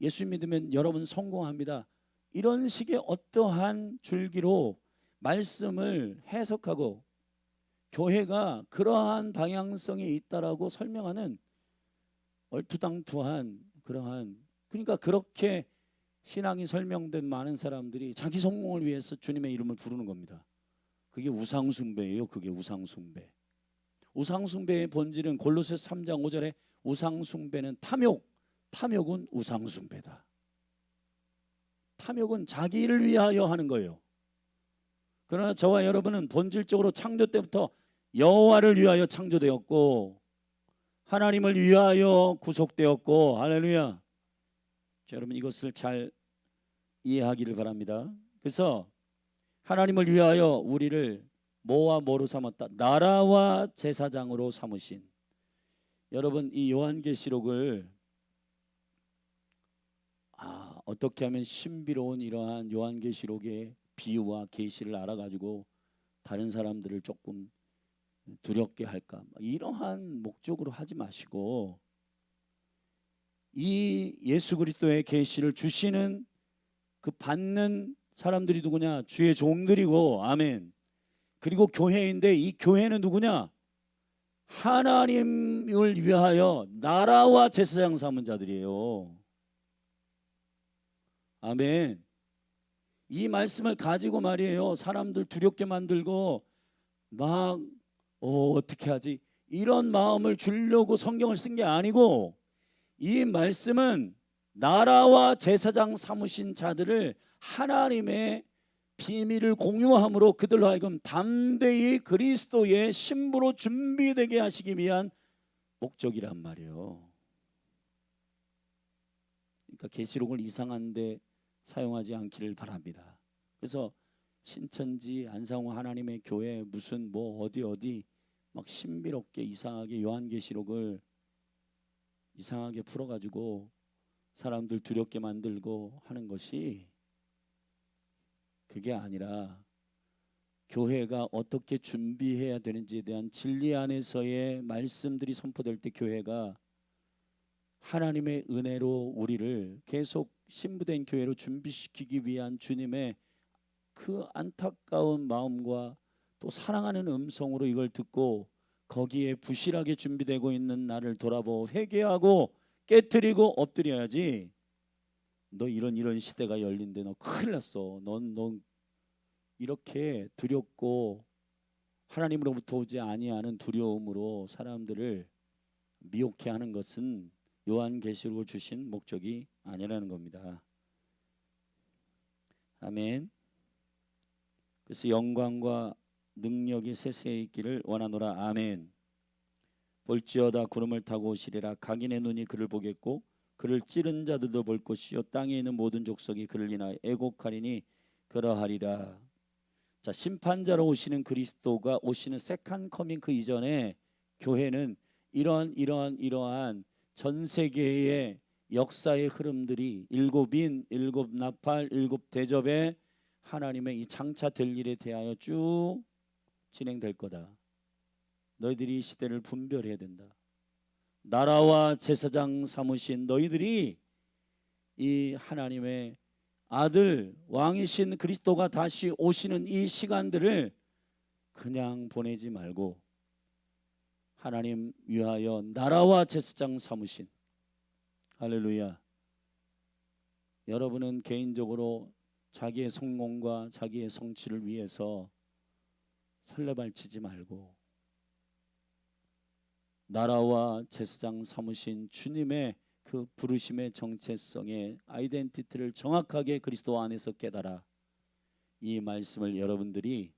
예수 믿으면 여러분 성공합니다, 이런 식의 어떠한 줄기로 말씀을 해석하고 교회가 그러한 방향성이 있다라고 설명하는 얼토당토한 그러한, 그러니까 그렇게 신앙이 설명된 많은 사람들이 자기 성공을 위해서 주님의 이름을 부르는 겁니다. 그게 우상숭배예요. 그게 우상숭배. 우상숭배의 본질은 골로새서 3장 5절에 우상숭배는 탐욕은 우상숭배다. 탐욕은 자기를 위하여 하는 거예요. 그러나 저와 여러분은 본질적으로 창조 때부터 여호와를 위하여 창조되었고 하나님을 위하여 구속되었고, 할렐루야. 자, 여러분 이것을 잘 이해하기를 바랍니다. 그래서 하나님을 위하여 우리를 뭐와 뭐로 삼았다? 나라와 제사장으로 삼으신. 여러분 이 요한계시록을 어떻게 하면 신비로운 이러한 요한계시록의 비유와 계시를 알아가지고 다른 사람들을 조금 두렵게 할까, 이러한 목적으로 하지 마시고 이 예수 그리스도의 계시를 주시는 그 받는 사람들이 누구냐? 주의 종들이고, 아멘. 그리고 교회인데 이 교회는 누구냐? 하나님을 위하여 나라와 제사장 삼은 자들이에요. 아멘. 이 말씀을 가지고 말이에요, 사람들 두렵게 만들고 막 어떻게 하지, 이런 마음을 주려고 성경을 쓴 게 아니고, 이 말씀은 나라와 제사장 삼으신 자들을 하나님의 비밀을 공유함으로 그들로 하여금 담대히 그리스도의 신부로 준비되게 하시기 위한 목적이란 말이에요. 그러니까 계시록을 이상한 데 사용하지 않기를 바랍니다. 그래서 신천지 안상호 하나님의 교회 무슨 뭐 어디 막 신비롭게 이상하게 요한계시록을 이상하게 풀어가지고 사람들 두렵게 만들고 하는 것이, 그게 아니라 교회가 어떻게 준비해야 되는지에 대한 진리 안에서의 말씀들이 선포될 때 교회가 하나님의 은혜로 우리를 계속 신부된 교회로 준비시키기 위한 주님의 그 안타까운 마음과 또 사랑하는 음성으로 이걸 듣고 거기에 부실하게 준비되고 있는 나를 돌아보고 회개하고 깨트리고 엎드려야지. 너 이런 시대가 열린데 너 큰일 났어. 넌 이렇게 두렵고 하나님으로부터 오지 아니하는 두려움으로 사람들을 미혹해 하는 것은 요한계시록을 주신 목적이 아니라는 겁니다. 아멘. 그래서 영광과 능력이 세세히 있기를 원하노라. 아멘. 볼지어다 구름을 타고 오시리라. 각인의 눈이 그를 보겠고 그를 찌른 자들도 볼 것이요 땅에 있는 모든 족속이 그를 인하여 애곡하리니 그러하리라. 자, 심판자로 오시는 그리스도가 오시는 세컨 커밍 그 이전에 교회는 이러한 전 세계의 역사의 흐름들이 일곱 인, 일곱 나팔, 일곱 대접에 하나님의 이 장차될 일에 대하여 쭉 진행될 거다. 너희들이 시대를 분별해야 된다. 나라와 제사장 삼으신 너희들이 이 하나님의 아들 왕이신 그리스도가 다시 오시는 이 시간들을 그냥 보내지 말고 하나님 위하여 나라와 제사장 삼으신, 할렐루야. 여러분은 개인적으로 자기의 성공과 자기의 성취를 위해서 설레발치지 말고 나라와 제사장 삼으신 주님의 그 부르심의 정체성의 아이덴티티를 정확하게 그리스도 안에서 깨달아 이 말씀을 여러분들이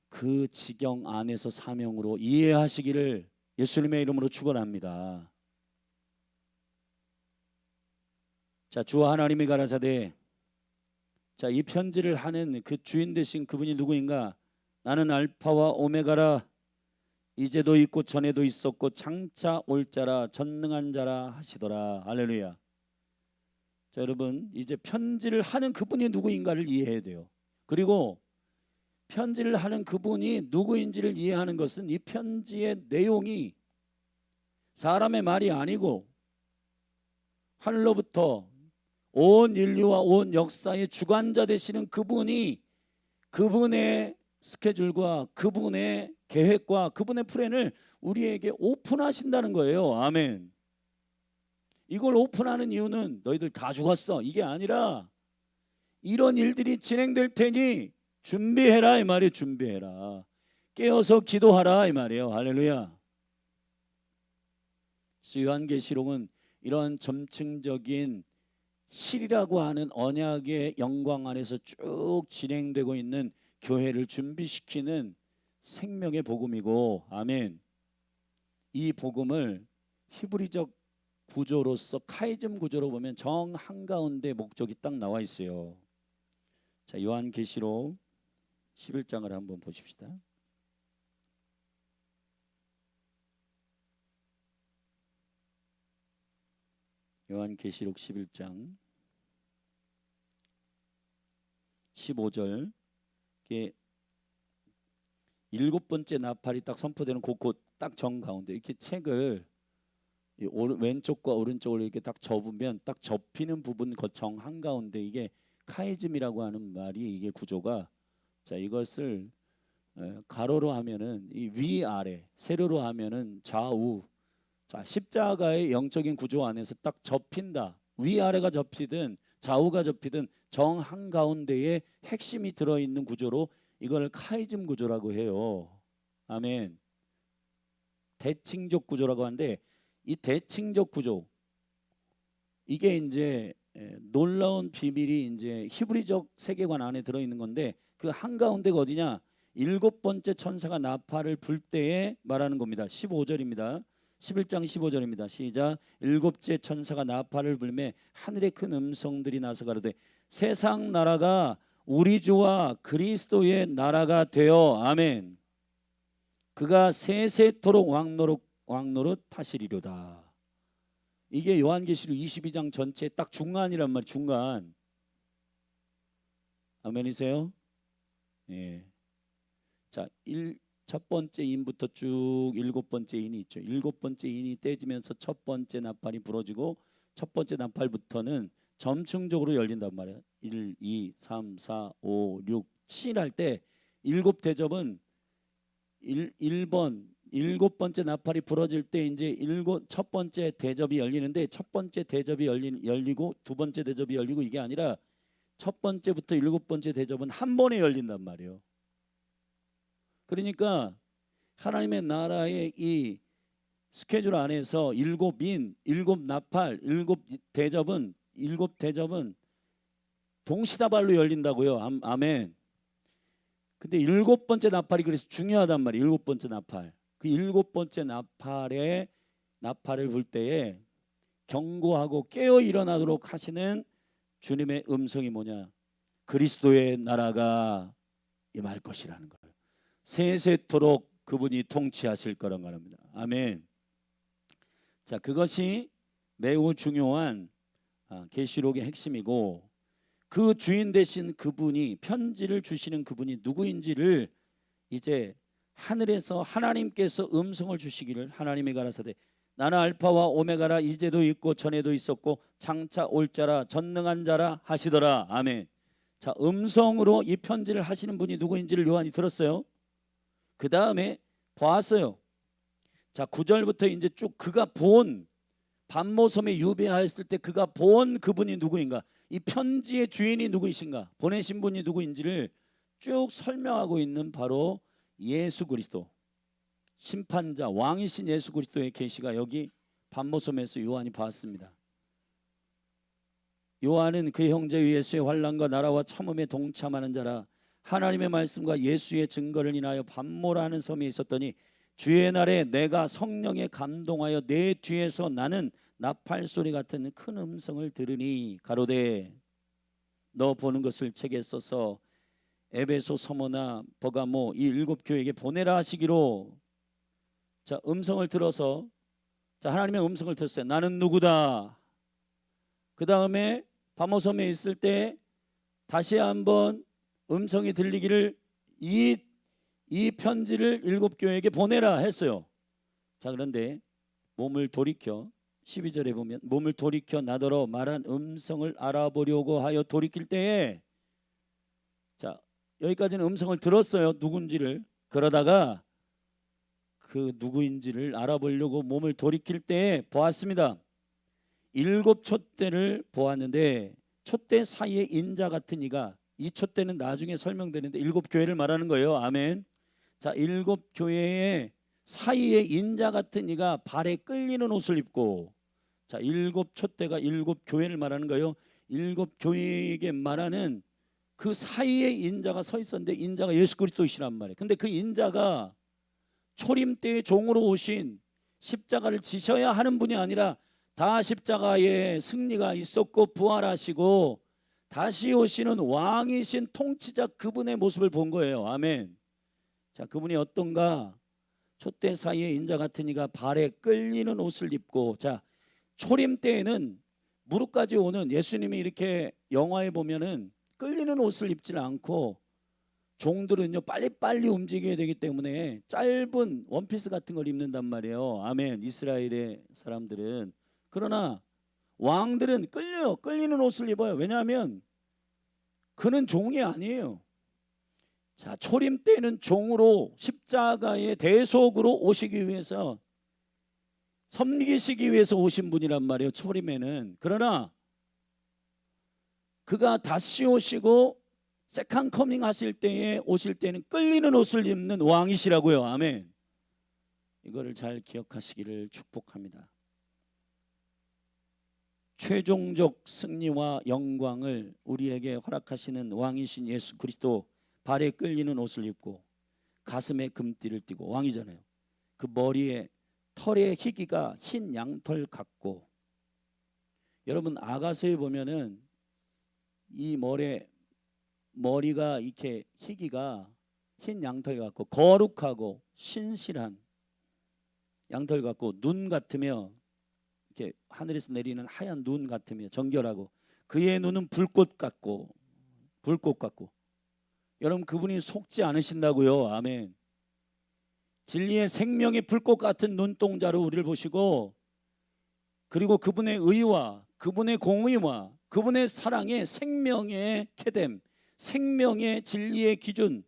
그 지경 안에서 사명으로 이해하시기를 예수님의 이름으로 축원합니다. 자, 주 하나님이 가라사대, 자, 이 편지를 하는 그 주인 되신 그분이 누구인가? 나는 알파와 오메가라, 이제도 있고 전에도 있었고 장차 올 자라, 전능한 자라 하시더라. 할렐루야. 자, 여러분, 이제 편지를 하는 그분이 누구인가를 이해해야 돼요. 그리고 편지를 하는 그분이 누구인지를 이해하는 것은 이 편지의 내용이 사람의 말이 아니고 하늘로부터 온 인류와 온 역사의 주관자 되시는 그분이 그분의 스케줄과 그분의 계획과 그분의 플랜을 우리에게 오픈하신다는 거예요. 아멘. 이걸 오픈하는 이유는 너희들 다 죽었어 이게 아니라 이런 일들이 진행될 테니 준비해라 이 말이에요. 준비해라. 깨어서 기도하라 이 말이에요. 할렐루야. 요한계시록은 이런 점층적인 실이라고 하는 언약의 영광 안에서 쭉 진행되고 있는 교회를 준비시키는 생명의 복음이고, 아멘. 이 복음을 히브리적 구조로서 카이즘 구조로 보면 정 한가운데 목적이 딱 나와 있어요. 자, 요한계시록 11장을 한번 보십시다. 요한계시록 11장 15절, 이게 일곱 번째 나팔이 딱 선포되는 곳 딱 정가운데 이렇게 책을 왼쪽과 오른쪽을 이렇게 딱 접으면 딱 접히는 부분 그 정 한가운데 이게 카이즘이라고 하는 말이 이게 구조가, 자, 이것을 가로로 하면은 이 위아래, 세로로 하면은 좌우, 자, 십자가의 영적인 구조 안에서 딱 접힌다. 위아래가 접히든 좌우가 접히든 정 한가운데에 핵심이 들어있는 구조로 이걸 카이즘 구조라고 해요. 아멘. 대칭적 구조라고 하는데 이 대칭적 구조, 이게 이제 놀라운 비밀이 이제 히브리적 세계관 안에 들어있는 건데 그 한가운데가 어디냐? 일곱 번째 천사가 나팔을 불 때에 말하는 겁니다. 15절입니다. 11장 15절입니다. 시작. 일곱째 천사가 나팔을 불매 하늘에 큰 음성들이 나서 가로되 세상 나라가 우리 주와 그리스도의 나라가 되어, 아멘, 그가 세세토록 왕노릇 하시리로다. 이게 요한계시록 22장 전체 딱 중간이란 말이에요. 중간. 아멘이세요? 예. 자, 첫 번째 인부터 쭉 일곱 번째 인이 있죠. 일곱 번째 인이 떼지면서 첫 번째 나팔이 부러지고 첫 번째 나팔부터는 점층적으로 열린단 말이에요. 1, 2, 3, 4, 5, 6, 7 할 때 일곱 대접은 1번 일곱 번째 나팔이 부러질 때 이제 첫 번째 대접이 열리는데 첫 번째 대접이 열리고 두 번째 대접이 열리고 이게 아니라 첫 번째부터 일곱 번째 대접은 한 번에 열린단 말이에요. 그러니까 하나님의 나라의 이 스케줄 안에서 일곱 나팔, 일곱 대접은 동시다발로 열린다고요. 아멘. 근데 일곱 번째 나팔이 그래서 중요하단 말이에요. 일곱 번째 나팔. 그 일곱 번째 나팔을 불 때에 경고하고 깨어 일어나도록 하시는 주님의 음성이 뭐냐? 그리스도의 나라가 임할 것이라는 거예요. 세세토록 그분이 통치하실 거란 말입니다. 아멘. 자, 그것이 매우 중요한 계시록의 핵심이고, 그 주인 되신 그분이, 편지를 주시는 그분이 누구인지를 이제 하늘에서 하나님께서 음성을 주시기를, 하나님이 가라사대 나는 알파와 오메가라, 이제도 있고 전에도 있었고 장차 올 자라, 전능한 자라 하시더라. 아멘. 자, 음성으로 이 편지를 하시는 분이 누구인지를 요한이 들었어요. 그 다음에 보았어요. 자, 9절부터 이제 쭉 그가 본, 반모섬에 유배하였을 때 그가 본 그분이 누구인가, 이 편지의 주인이 누구이신가, 보내신 분이 누구인지를 쭉 설명하고 있는 바로 예수 그리스도, 심판자, 왕이신 예수 그리스도의 계시가 여기 반모섬에서 요한이 봤습니다. 요한은 그 형제 예수의 환난과 나라와 참음에 동참하는 자라, 하나님의 말씀과 예수의 증거를 인하여 반모라는 섬에 있었더니 주의 날에 내가 성령에 감동하여 내 뒤에서 나는 나팔 소리 같은 큰 음성을 들으니 가로되 너 보는 것을 책에 써서 에베소, 서머나 버가모 이 7교회에게 보내라 하시기로. 자, 음성을 들어서, 자, 하나님의 음성을 들었어요. 나는 누구다. 그 다음에 바모섬에 있을 때 다시 한번 음성이 들리기를 이 편지를 7교회에게 보내라 했어요. 자, 그런데 몸을 돌이켜 12절에 보면 몸을 돌이켜 나더러 말한 음성을 알아보려고 하여 돌이킬 때에, 자, 여기까지는 음성을 들었어요. 누군지를. 그러다가 그 누구인지를 알아보려고 몸을 돌이킬 때에 보았습니다. 7 촛대를 보았는데 촛대 사이에 인자 같은 이가, 이 촛대는 나중에 설명되는데 7교회를 말하는 거예요. 아멘. 자, 7교회의 사이에 인자 같은 이가 발에 끌리는 옷을 입고, 자, 7 촛대가 7교회를 말하는 거예요. 7교회에게 말하는 그 사이에 인자가 서 있었는데 인자가 예수 그리스도이시란 말이에요. 근데 그 인자가 초림 때의 종으로 오신, 십자가를 지셔야 하는 분이 아니라 다 십자가의 승리가 있었고 부활하시고 다시 오시는 왕이신 통치자, 그분의 모습을 본 거예요. 아멘. 자, 그분이 어떤가? 촛대 사이에 인자 같은 이가 발에 끌리는 옷을 입고, 자, 초림 때에는 무릎까지 오는, 예수님이 이렇게 영화에 보면은 끌리는 옷을 입질 않고 종들은요 빨리빨리 움직여야 되기 때문에 짧은 원피스 같은 걸 입는단 말이에요. 아멘. 이스라엘의 사람들은. 그러나 왕들은 끌리는 옷을 입어요. 왜냐하면 그는 종이 아니에요. 자, 초림 때는 종으로 십자가의 대속으로 오시기 위해서, 섬기시기 위해서 오신 분이란 말이에요. 초림에는. 그러나 그가 다시 오시고 세컨 커밍 하실 때에 오실 때는 끌리는 옷을 입는 왕이시라고요. 아멘. 이거를 잘 기억하시기를 축복합니다. 최종적 승리와 영광을 우리에게 허락하시는 왕이신 예수 그리스도, 발에 끌리는 옷을 입고 가슴에 금띠를 띠고, 왕이잖아요. 그 머리에 털의 희기가 흰 양털 같고, 여러분 아가서에 보면은 이 머리가 이렇게 희기가 흰 양털 같고 거룩하고 신실한 양털 같고, 눈 같으며 이렇게 하늘에서 내리는 하얀 눈 같으며 정결하고, 그의 눈은 불꽃 같고. 여러분 그분이 속지 않으신다고요. 아멘. 진리의 생명의 불꽃 같은 눈동자로 우리를 보시고, 그리고 그분의 의와 그분의 공의와 그분의 사랑의 생명의 캐뎀, 생명의 진리의 기준,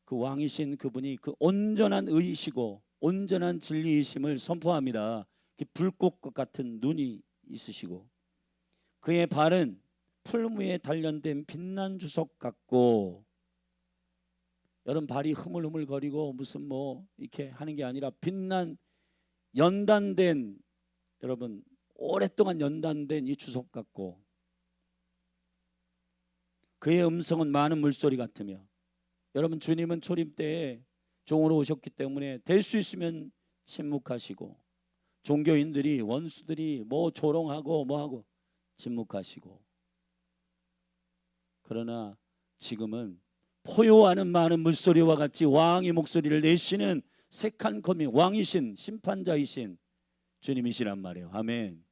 그 왕이신 그분이 그 온전한 의이시고 온전한 진리이심을 선포합니다. 불꽃 같은 눈이 있으시고, 그의 발은 풀무에 단련된 빛난 주석 같고, 여러분 발이 흐물흐물거리고 무슨 뭐 이렇게 하는 게 아니라 빛난 연단된, 여러분 오랫동안 연단된 이 주석 같고, 그의 음성은 많은 물소리 같으며. 여러분 주님은 초림 때에 종으로 오셨기 때문에 될 수 있으면 침묵하시고, 종교인들이 원수들이 뭐 조롱하고 뭐하고 침묵하시고, 그러나 지금은 포효하는 많은 물소리와 같이 왕의 목소리를 내시는 세컨 커밍, 왕이신 심판자이신 주님이시란 말이에요. 아멘.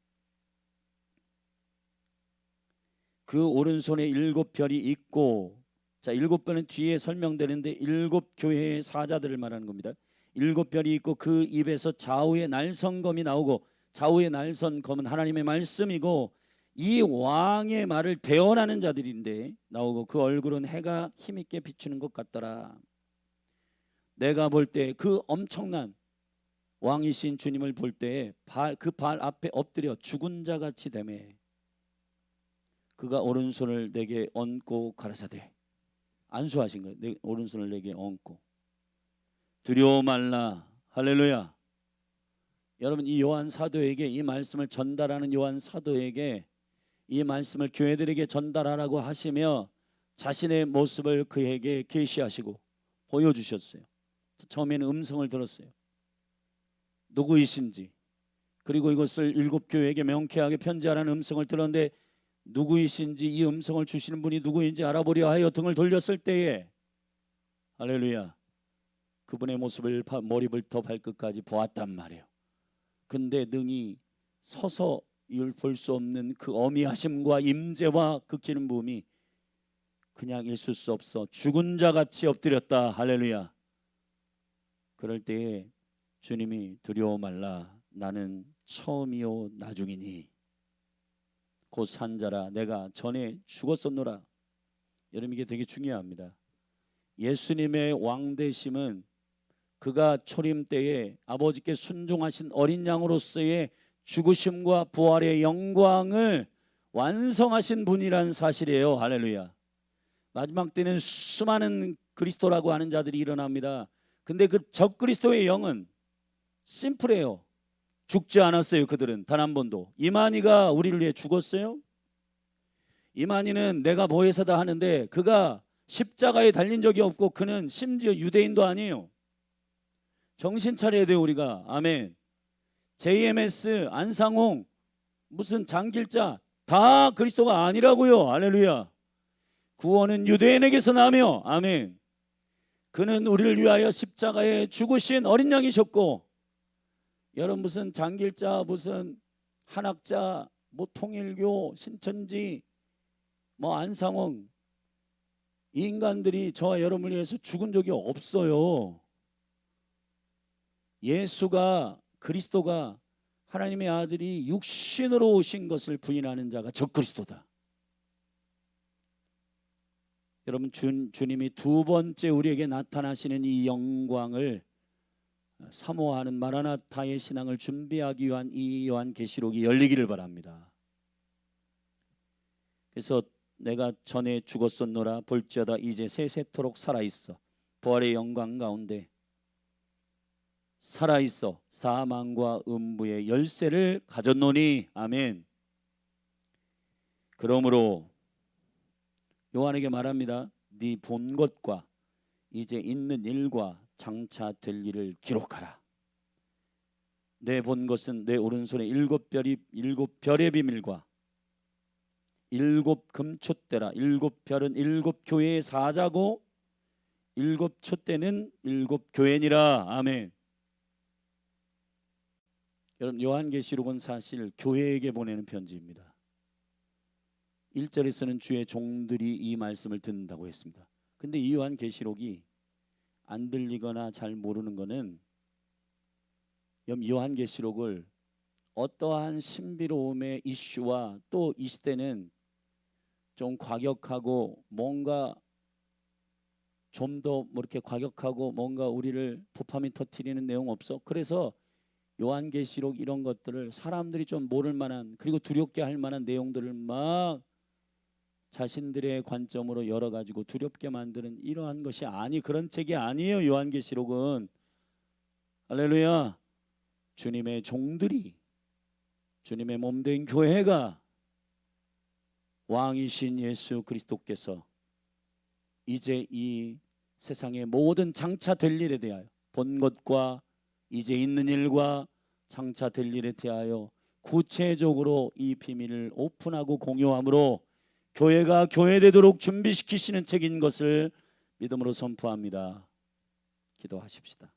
그 오른손에 7별이 있고, 자, 7별은 뒤에 설명되는데 7교회의 사자들을 말하는 겁니다. 7별이 있고 그 입에서 좌우의 날선검이 나오고, 좌우의 날선검은 하나님의 말씀이고, 이 왕의 말을 대언하는 자들인데 나오고, 그 얼굴은 해가 힘있게 비추는 것 같더라. 내가 볼 때 그 엄청난 왕이신 주님을 볼 때 그 발 앞에 엎드려 죽은 자 같이 되매, 그가 오른손을 내게 얹고 가라사대, 안수하신 거예요. 내 오른손을 내게 얹고 두려워 말라. 할렐루야. 여러분 이 요한 사도에게 이 말씀을 전달하는 요한 사도에게 이 말씀을 교회들에게 전달하라고 하시며 자신의 모습을 그에게 계시하시고 보여주셨어요. 처음에는 음성을 들었어요. 누구이신지, 그리고 이것을 7교회에게 명쾌하게 편지하라는 음성을 들었는데 누구이신지 이 음성을 주시는 분이 누구인지 알아보려 하여 등을 돌렸을 때에 할렐루야, 그분의 모습을 머리부터 발끝까지 보았단 말이에요. 근데 능히 서서 볼 수 없는 그 어미하심과 임재와 그 기름 부음이 그냥 있을 수 없어 죽은 자 같이 엎드렸다. 할렐루야. 그럴 때에 주님이 두려워 말라, 나는 처음이요 나중이니 곧 산자라, 내가 전에 죽었었노라. 여러분, 이게 되게 중요합니다. 예수님의 왕되심은 그가 초림 때에 아버지께 순종하신 어린 양으로서의 죽으심과 부활의 영광을 완성하신 분이라는 사실이에요. 할렐루야. 마지막 때는 수많은 그리스도라고 하는 자들이 일어납니다. 근데 그 적그리스도의 영은 심플해요. 죽지 않았어요. 그들은 단 한 번도. 이만희가 우리를 위해 죽었어요? 이만희는 내가 보혜사다 하는데 그가 십자가에 달린 적이 없고 그는 심지어 유대인도 아니에요. 정신 차려야 돼요, 우리가. 아멘. JMS, 안상홍, 무슨 장길자 다 그리스도가 아니라고요. 할렐루야. 구원은 유대인에게서 나며, 아멘. 그는 우리를 위하여 십자가에 죽으신 어린 양이셨고, 여러분 무슨 장길자, 무슨 한학자, 뭐 통일교, 신천지, 뭐 안상홍, 이 인간들이 저와 여러분을 위해서 죽은 적이 없어요. 예수가, 그리스도가 하나님의 아들이 육신으로 오신 것을 부인하는 자가 적그리스도다. 여러분, 주님이 두 번째 우리에게 나타나시는 이 영광을 사모하는 마라나타의 신앙을 준비하기 위한 이 요한계시록이 열리기를 바랍니다. 그래서 내가 전에 죽었었노라, 볼지어다 이제 세세토록 살아있어. 부활의 영광 가운데 살아있어 사망과 음부의 열쇠를 가졌노니. 아멘. 그러므로 요한에게 말합니다. 네 본 것과 이제 있는 일과 장차 될 일을 기록하라. 내 본 것은 내 오른손에 7별의 비밀과 7 금촛대라. 7별은 7교회의 사자고 7 촛대는 7 교회니라. 아멘. 여러분, 요한계시록은 사실 교회에게 보내는 편지입니다. 1절에서는 주의 종들이 이 말씀을 듣는다고 했습니다. 근데 이 요한계시록이 안 들리거나 잘 모르는 거는 요한계시록을 어떠한 신비로움의 이슈와 또 이 시대는 좀 과격하고 뭔가 좀 더 뭐 이렇게 과격하고 뭔가 우리를 도파민 터뜨리는 내용 없어. 그래서 요한계시록 이런 것들을 사람들이 좀 모를 만한, 그리고 두렵게 할 만한 내용들을 막 자신들의 관점으로 열어가지고 두렵게 만드는 이러한 것이 그런 책이 아니에요. 요한계시록은. 할렐루야. 주님의 종들이, 주님의 몸된 교회가, 왕이신 예수 그리스도께서 이제 이 세상의 모든 장차 될 일에 대하여, 본 것과 이제 있는 일과 장차 될 일에 대하여 구체적으로 이 비밀을 오픈하고 공유함으로 교회가 교회되도록 준비시키시는 책인 것을 믿음으로 선포합니다. 기도하십시다.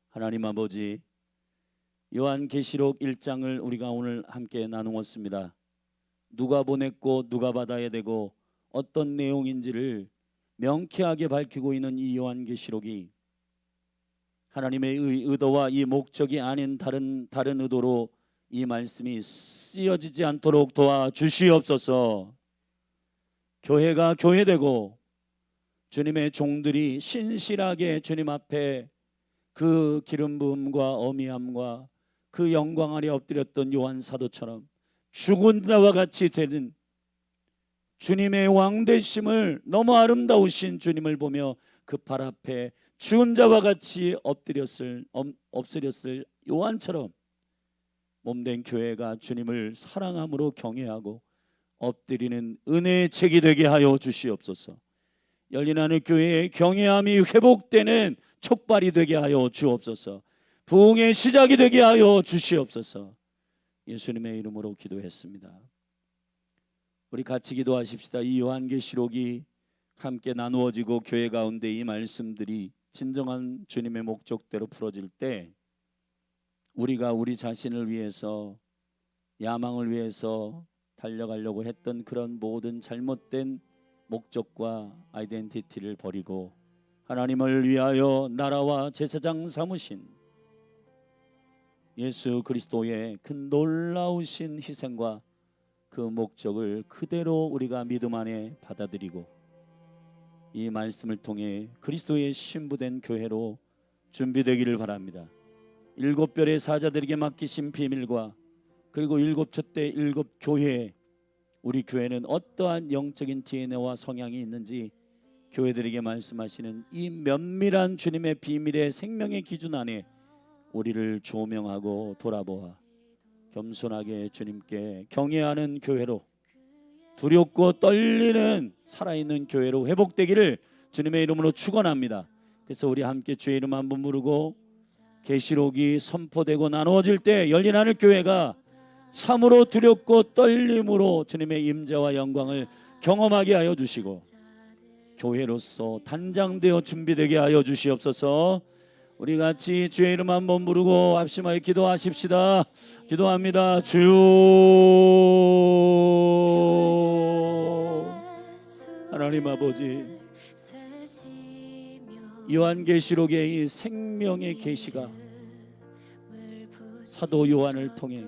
하나님 아버지, 요한계시록 1장을 우리가 오늘 함께 나누었습니다. 누가 보냈고 누가 받아야 되고 어떤 내용인지를 명쾌하게 밝히고 있는 이 요한계시록이 하나님의 의도와 이 목적이 아닌 다른 의도로 이 말씀이 쓰여지지 않도록 도와주시옵소서. 교회가 교회되고 주님의 종들이 신실하게 주님 앞에 그 기름 부음과 어미함과 그 영광 아래 엎드렸던 요한 사도처럼 죽은 자와 같이 되는 주님의 왕되심을, 너무 아름다우신 주님을 보며 그 발 앞에 죽은 자와 같이 엎드렸을 요한처럼 몸된 교회가 주님을 사랑함으로 경외하고 엎드리는 은혜의 책이 되게 하여 주시옵소서. 열린 하늘 교회의 경외함이 회복되는 촉발이 되게 하여 주옵소서. 부흥의 시작이 되게 하여 주시옵소서. 예수님의 이름으로 기도했습니다. 우리 같이 기도하십시다. 이 요한계시록이 함께 나누어지고 교회 가운데 이 말씀들이 진정한 주님의 목적대로 풀어질 때 우리가 우리 자신을 위해서, 야망을 위해서 달려가려고 했던 그런 모든 잘못된 목적과 아이덴티티를 버리고 하나님을 위하여 나라와 제사장 삼으신 예수 그리스도의 그 놀라우신 희생과 그 목적을 그대로 우리가 믿음 안에 받아들이고 이 말씀을 통해 그리스도의 신부된 교회로 준비되기를 바랍니다. 7별의 사자들에게 맡기신 비밀과 그리고 7촛대 7교회, 우리 교회는 어떠한 영적인 DNA와 성향이 있는지 교회들에게 말씀하시는 이 면밀한 주님의 비밀의 생명의 기준 안에 우리를 조명하고 돌아보아 겸손하게 주님께 경외하는 교회로, 두렵고 떨리는 살아있는 교회로 회복되기를 주님의 이름으로 축원합니다. 그래서 우리 함께 주의 이름 한번 부르고 계시록이 선포되고 나누어질 때 열린 하늘 교회가 참으로 두렵고 떨림으로 주님의 임재와 영광을 경험하게 하여 주시고 교회로서 단장되어 준비되게 하여 주시옵소서. 우리 같이 주의 이름 한번 부르고 합심하여 기도하십시다. 기도합니다. 주여, 하나님 아버지, 요한계시록의 이 생명의 계시가 사도 요한을 통해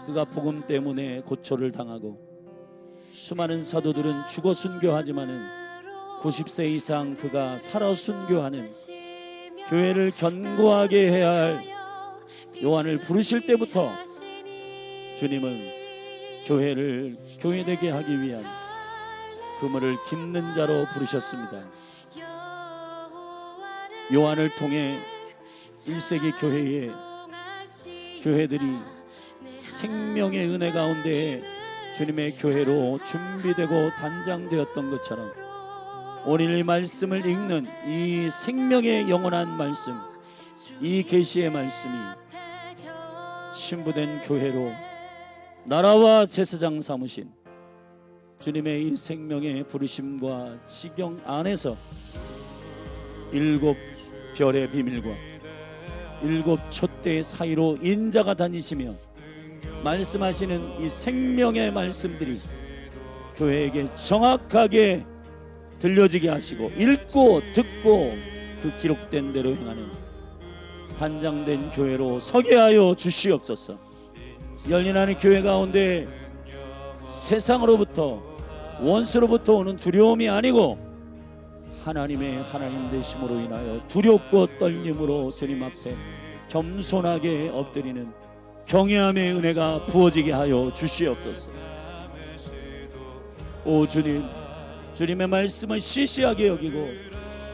그가 복음 때문에 고초를 당하고 수많은 사도들은 죽어 순교하지만은 90세 이상 그가 살아 순교하는 교회를 견고하게 해야 할 요한을 부르실 때부터 주님은 교회를 교회되게 하기 위한 그물을 깁는 자로 부르셨습니다. 요한을 통해 1세기 교회의 교회들이 생명의 은혜 가운데 주님의 교회로 준비되고 단장되었던 것처럼 오늘 이 말씀을 읽는 이 생명의 영원한 말씀, 이 계시의 말씀이 신부된 교회로 나라와 제사장 삼으신 주님의 이 생명의 부르심과 지경 안에서 7별의 비밀과 7촛대 사이로 인자가 다니시며 말씀하시는 이 생명의 말씀들이 교회에게 정확하게 들려지게 하시고 읽고 듣고 그 기록된 대로 행하는 단장된 교회로 서게 하여 주시옵소서. 열린 하늘 교회 가운데 세상으로부터 원수로부터 오는 두려움이 아니고 하나님의 하나님 되심으로 인하여 두렵고 떨림으로 주님 앞에 겸손하게 엎드리는 경외함의 은혜가 부어지게 하여 주시옵소서. 오 주님, 주님의 말씀을 시시하게 여기고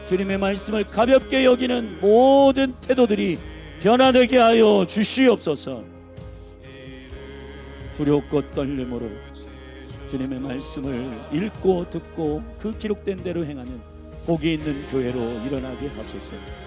주님의 말씀을 가볍게 여기는 모든 태도들이 변화되게 하여 주시옵소서. 두렵고 떨림으로 주님의 말씀을 읽고 듣고 그 기록된 대로 행하는 복이 있는 교회로 일어나게 하소서.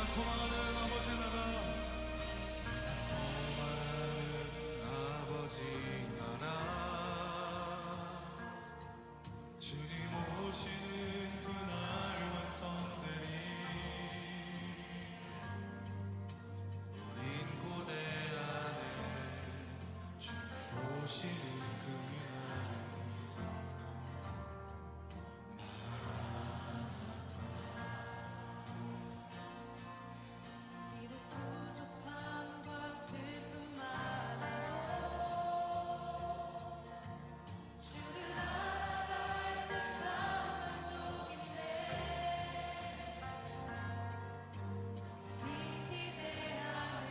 소망하는 아버지 나라, 내가 소망하는 아버지 나라, 주님 오시는 그날 완성되리. 우린 고대하네 주님 오시는 그날. 비록 부족함과 슬픔만으로 주를 알아갈 때 참 만족인데 깊이 대하네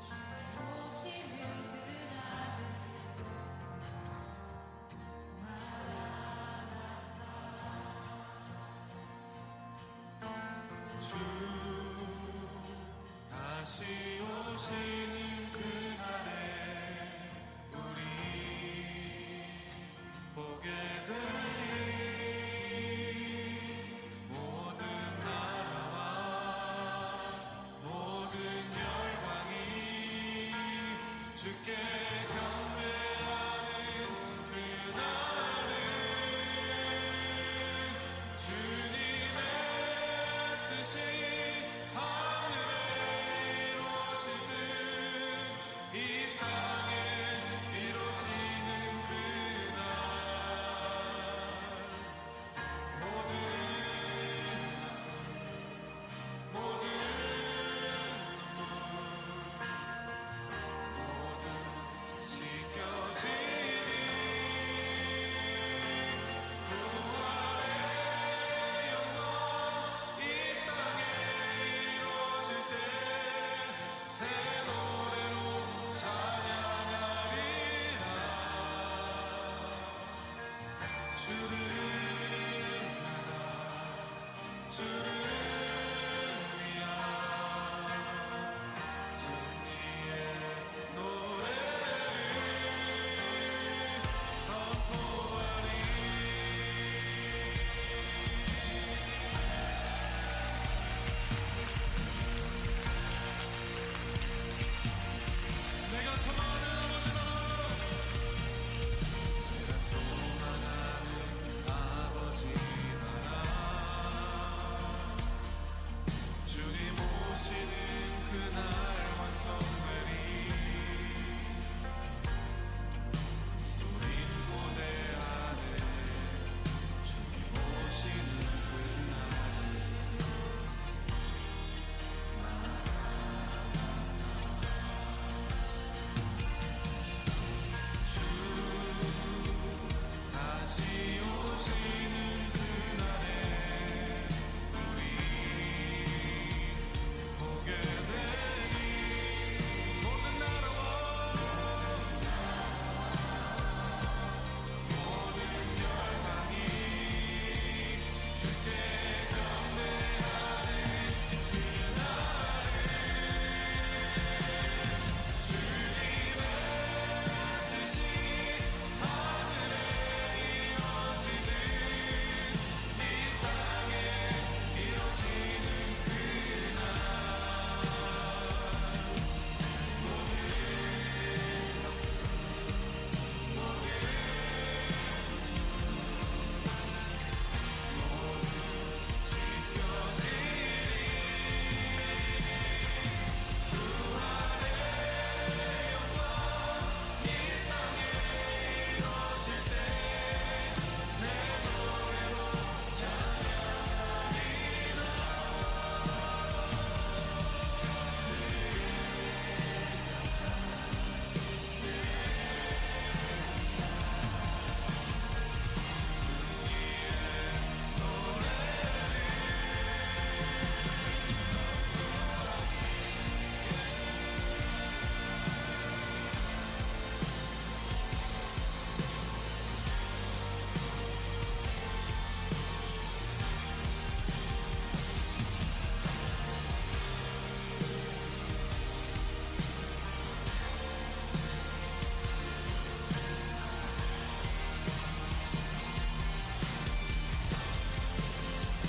주님 오시는 그날을. 주 다시 오시는 그날에 우리 보게 되리. 모든 나라와 모든 열방이 주께 경배하는 그날에 주님의 뜻이